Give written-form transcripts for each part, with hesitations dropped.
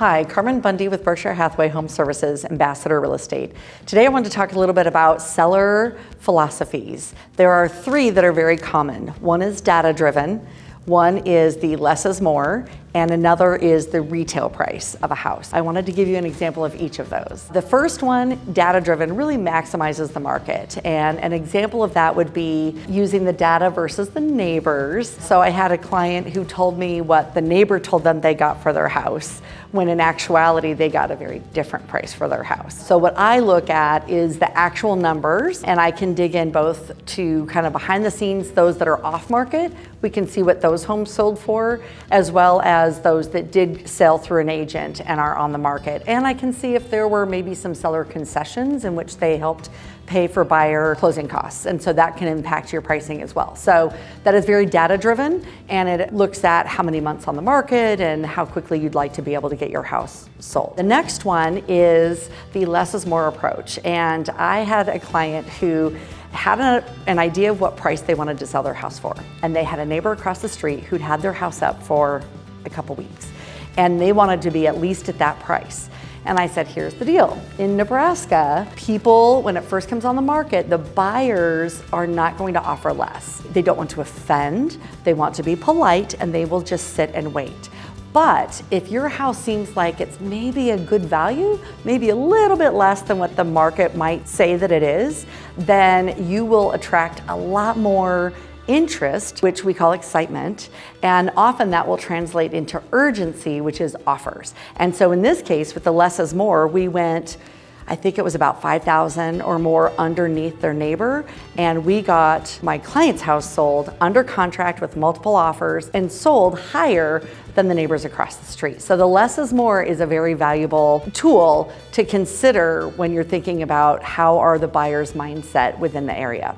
Hi, Carmen Bundy with Berkshire Hathaway Home Services, Ambassador Real Estate. Today I want to talk a little bit about seller philosophies. There are three that are very common. One is data-driven, one is the less is more, and another is the retail price of a house. I wanted to give you an example of each of those. The first one, data-driven, really maximizes the market. And an example of that would be using the data versus the neighbors. So I had a client who told me what the neighbor told them they got for their house, when in actuality they got a very different price for their house. So what I look at is the actual numbers, and I can dig in both to kind of behind the scenes, those that are off market, we can see what those homes sold for, as well as those that did sell through an agent and are on the market. And I can see if there were maybe some seller concessions in which they helped pay for buyer closing costs. And so that can impact your pricing as well. So that is very data driven, and it looks at how many months on the market and how quickly you'd like to be able to get your house sold. The next one is the less is more approach. And I had a client who had an idea of what price they wanted to sell their house for. And they had a neighbor across the street who'd had their house up for a couple weeks. And they wanted to be at least at that price. And I said, here's the deal. In Nebraska, people, when it first comes on the market, the buyers are not going to offer less. They don't want to offend, they want to be polite, and they will just sit and wait. But if your house seems like it's maybe a good value, maybe a little bit less than what the market might say that it is, then you will attract a lot more interest, which we call excitement, and often that will translate into urgency, which is offers. And so in this case, with the less is more, we went, I think it was about 5,000 or more underneath their neighbor, and we got my client's house sold under contract with multiple offers and sold higher than the neighbors across the street. So the less is more is a very valuable tool to consider when you're thinking about how are the buyer's mindset within the area.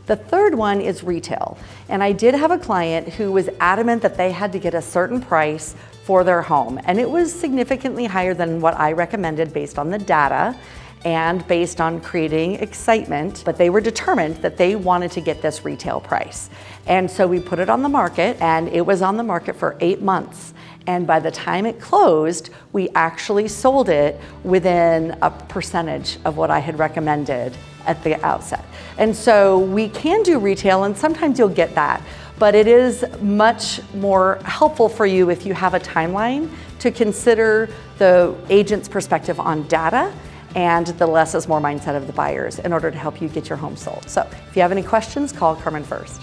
The third one is retail. And I did have a client who was adamant that they had to get a certain price for their home. And it was significantly higher than what I recommended based on the data and based on creating excitement, but they were determined that they wanted to get this retail price. And so we put it on the market, and it was on the market for 8 months. And by the time it closed, we actually sold it within a percentage of what I had recommended at the outset. And so we can do retail, and sometimes you'll get that, but it is much more helpful for you if you have a timeline to consider the agent's perspective on data and the less is more mindset of the buyers in order to help you get your home sold. So if you have any questions, call Carmen first.